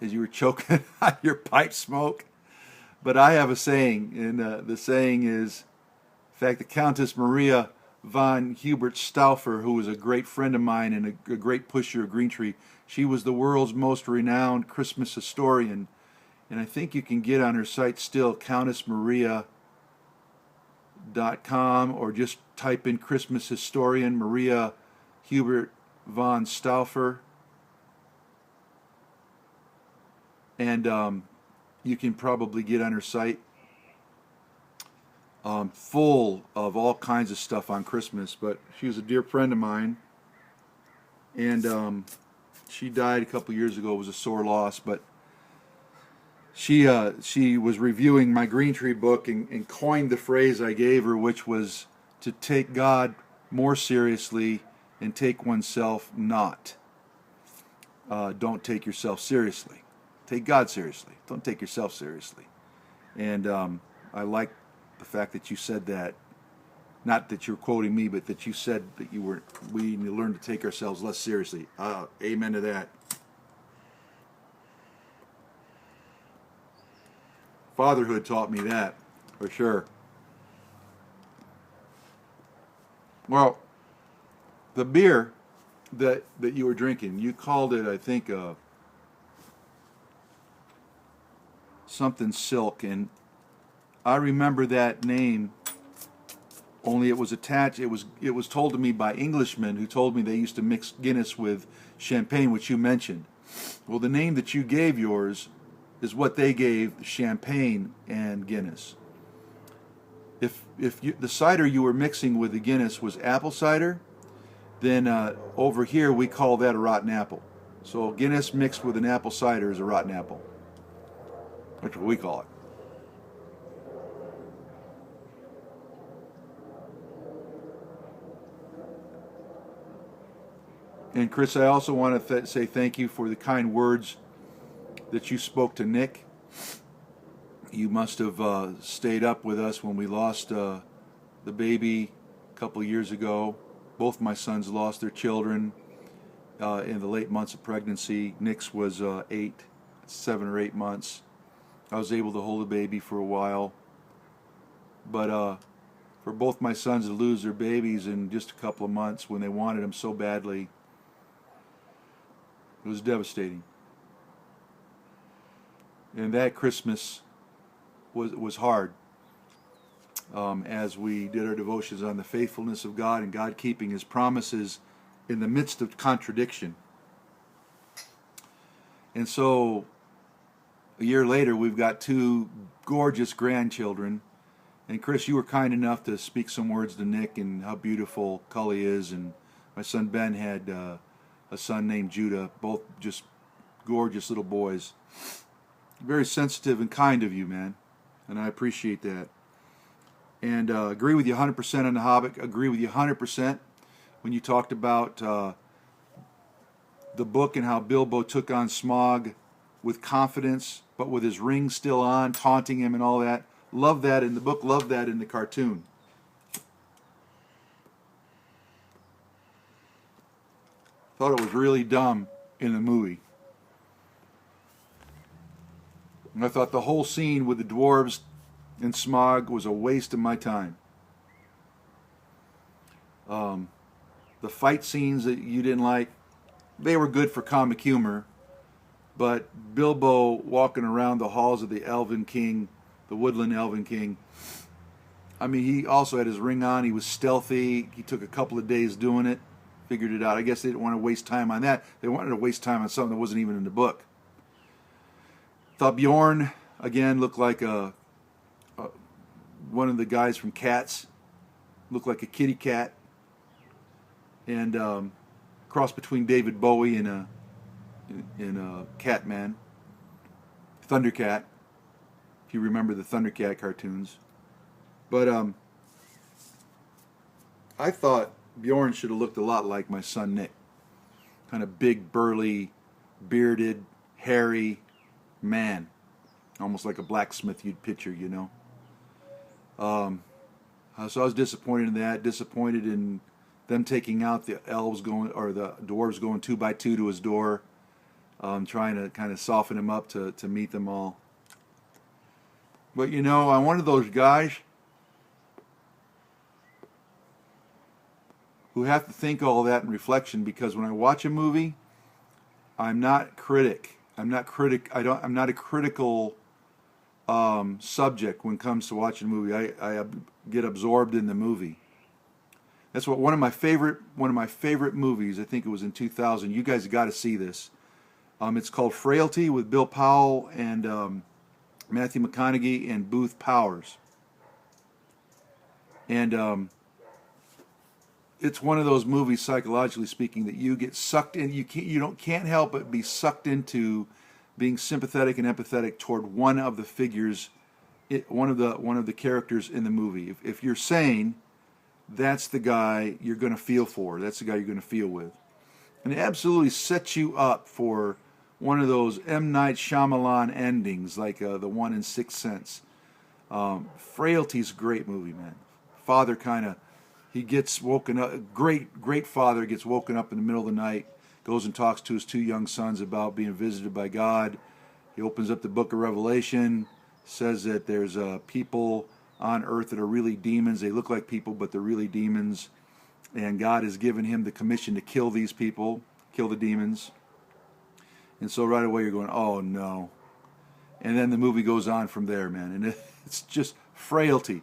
as you were choking on your pipe smoke. But I have a saying, and the saying is, in fact, the Countess Maria von Hubert Stauffer, who was a great friend of mine and a great pusher of Green Tree, she was the world's most renowned Christmas historian. And I think you can get on her site still, countessmaria.com, or just type in Christmas historian Maria Hubert von Stauffer. And you can probably get on her site, full of all kinds of stuff on Christmas. But she was a dear friend of mine, and she died a couple years ago. It was a sore loss, but she was reviewing my Green Tree book and coined the phrase I gave her, which was to take God more seriously and take oneself not. Don't take yourself seriously. Take God seriously. Don't take yourself seriously. And I like the fact that you said that. Not that you're quoting me, but that you said that we need to learn to take ourselves less seriously. Amen to that. Fatherhood taught me that, for sure. Well, the beer that you were drinking, you called it, I think, something Silk, and I remember that name. Only it was attached. It was told to me by Englishmen who told me they used to mix Guinness with champagne, which you mentioned. Well, the name that you gave yours is what they gave champagne and Guinness. If the cider you were mixing with the Guinness was apple cider, then over here we call that a rotten apple. So Guinness mixed with an apple cider is a rotten apple. That's what we call it. And Chris, I also want to say thank you for the kind words that you spoke to Nick. You must have stayed up with us when we lost the baby a couple of years ago. Both my sons lost their children in the late months of pregnancy. Nick's was 7 or 8 months. I was able to hold the baby for a while. But for both my sons to lose their babies in just a couple of months when they wanted them so badly, it was devastating. And that Christmas was hard as we did our devotions on the faithfulness of God and God keeping His promises in the midst of contradiction. And so a year later, we've got 2 gorgeous grandchildren. And Chris, you were kind enough to speak some words to Nick and how beautiful Cully is. And my son Ben had a son named Judah, both just gorgeous little boys. Very sensitive and kind of you, man. And I appreciate that. And agree with you 100% on the Hobbit. Agree with you 100% when you talked about the book and how Bilbo took on Smaug with confidence, but with his ring still on, taunting him and all that. Love that in the book, love that in the cartoon. Thought it was really dumb in the movie. And I thought the whole scene with the dwarves and Smaug was a waste of my time. The fight scenes that you didn't like, they were good for comic humor, but Bilbo walking around the halls of the Elven King, the Woodland Elven King, I mean, he also had his ring on, he was stealthy, he took a couple of days doing it, figured it out. I guess they didn't want to waste time on that. They wanted to waste time on something that wasn't even in the book. Thought Bjorn, again, looked like one of the guys from Cats. Looked like a kitty cat. And cross between David Bowie and a Catman. Thundercat, if you remember the Thundercat cartoons. But I thought Bjorn should have looked a lot like my son Nick. Kind of big, burly, bearded, hairy man. Almost like a blacksmith you'd picture, you know. So I was disappointed in that. Disappointed in them taking out the elves going, or the dwarves going 2 by 2 to his door. trying to kind of soften him up to meet them all. But you know, I'm one of those guys who have to think all that in reflection, because when I watch a movie, I'm not critic. I'm not a critical subject when it comes to watching a movie. I get absorbed in the movie. That's what one of my favorite movies. I think it was in 2000. You guys got to see this. It's called Frailty with Bill Powell and Matthew McConaughey and Booth Powers. And it's one of those movies, psychologically speaking, that you get sucked in. You can't help but be sucked into being sympathetic and empathetic toward one of the figures, one of the characters in the movie. If you're sane, that's the guy you're going to feel for. That's the guy you're going to feel with. And it absolutely sets you up for one of those M. Night Shyamalan endings, like the one in Sixth Sense. Frailty's a great movie, man. Father he gets woken up. Great father gets woken up in the middle of the night, goes and talks to his two young sons about being visited by God. He opens up the book of Revelation, says that there's people on earth that are really demons. They look like people, but they're really demons. And God has given him the commission to kill these people, kill the demons. And so right away you're going, oh no. And then the movie goes on from there, man. And it's just Frailty.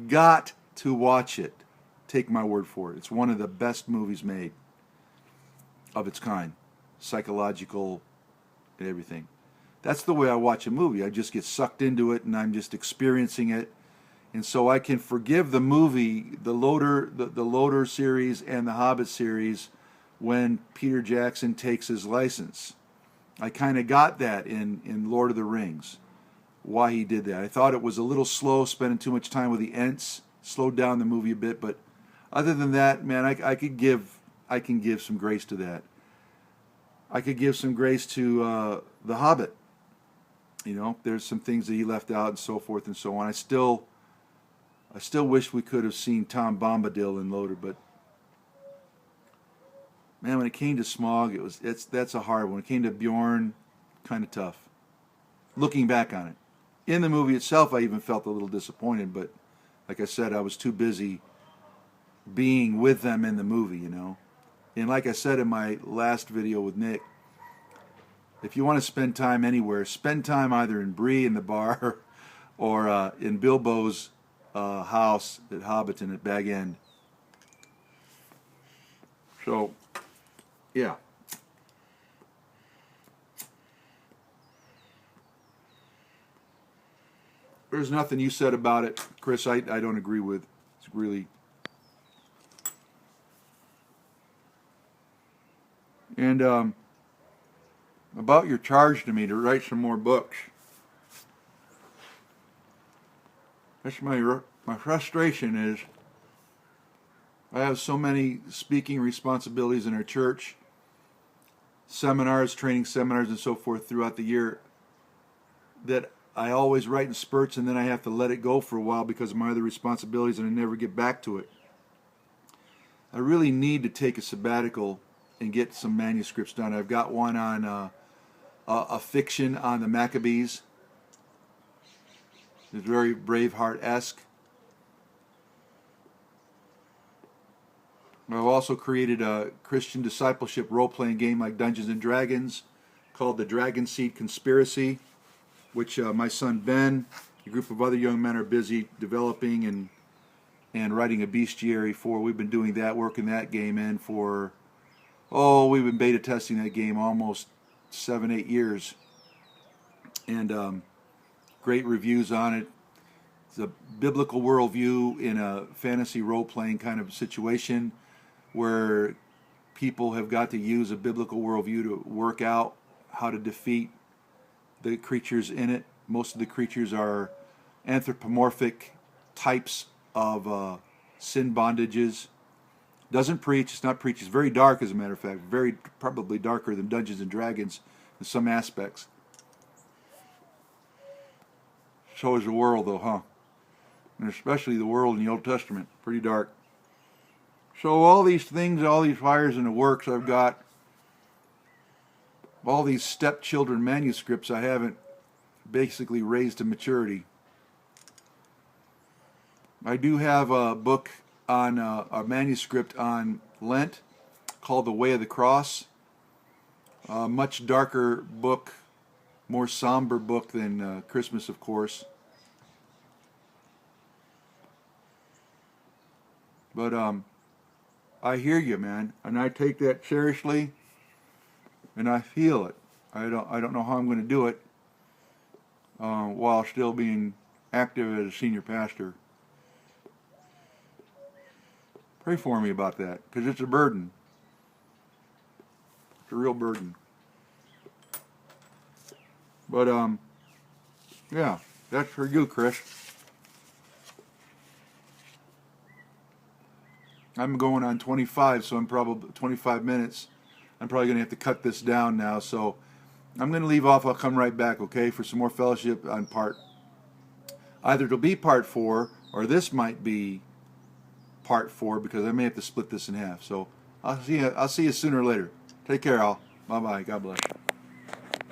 Got to watch it. Take my word for it. It's one of the best movies made of its kind. Psychological and everything. That's the way I watch a movie. I just get sucked into it and I'm just experiencing it. And so I can forgive the movie, the Loader series and the Hobbit series, when Peter Jackson takes his license. I kind of got that in Lord of the Rings, why he did that. I thought it was a little slow, spending too much time with the Ents, slowed down the movie a bit, but other than that, man, I can give some grace to that. I could give some grace to The Hobbit. You know, there's some things that he left out and so forth and so on. I still wish we could have seen Tom Bombadil in Loader, but man, when it came to Smaug, that's a hard one. When it came to Bjorn, kind of tough. Looking back on it. In the movie itself, I even felt a little disappointed, but like I said, I was too busy being with them in the movie, you know. And like I said in my last video with Nick, if you want to spend time anywhere, spend time either in Bree in the bar or in Bilbo's house at Hobbiton at Bag End. So, yeah. There's nothing you said about it, Chris, I don't agree with. It's really... And about your charge to me to write some more books. That's my frustration is I have so many speaking responsibilities in our church, seminars, training seminars, and so forth throughout the year, that I always write in spurts and then I have to let it go for a while because of my other responsibilities and I never get back to it. I really need to take a sabbatical and get some manuscripts done. I've got one on a fiction on the Maccabees. It's very Braveheart-esque. I've also created a Christian discipleship role-playing game like Dungeons & Dragons called The Dragon Seed Conspiracy, which my son Ben, a group of other young men are busy developing and writing a bestiary for. We've been doing that, working that game in for, we've been beta testing that game almost 7-8 years. And great reviews on it. It's a biblical worldview in a fantasy role-playing kind of situation where people have got to use a biblical worldview to work out how to defeat the creatures in it. Most of the creatures are anthropomorphic types of sin bondages. Doesn't preach. It's not preach. It's very dark, as a matter of fact. Very probably darker than Dungeons and Dragons in some aspects. So is the world, though, huh? And especially the world in the Old Testament. Pretty dark. So all these things, all these fires in the works I've got, all these stepchildren manuscripts I haven't basically raised to maturity. I do have a book on a manuscript on Lent called The Way of the Cross. A much darker book, more somber book than Christmas, of course. But I hear you, man, and I take that seriously, and I feel it. I don't know how I'm going to do it while still being active as a senior pastor. Pray for me about that, because it's a burden. It's a real burden. But yeah, that's for you, Chris. I'm going on 25, so I'm probably 25 minutes. I'm probably going to have to cut this down now, so I'm going to leave off. I'll come right back, okay, for some more fellowship on either it'll be part 4, or this might be part 4, because I may have to split this in half. So I'll see you sooner or later. Take care, all. Bye-bye. God bless.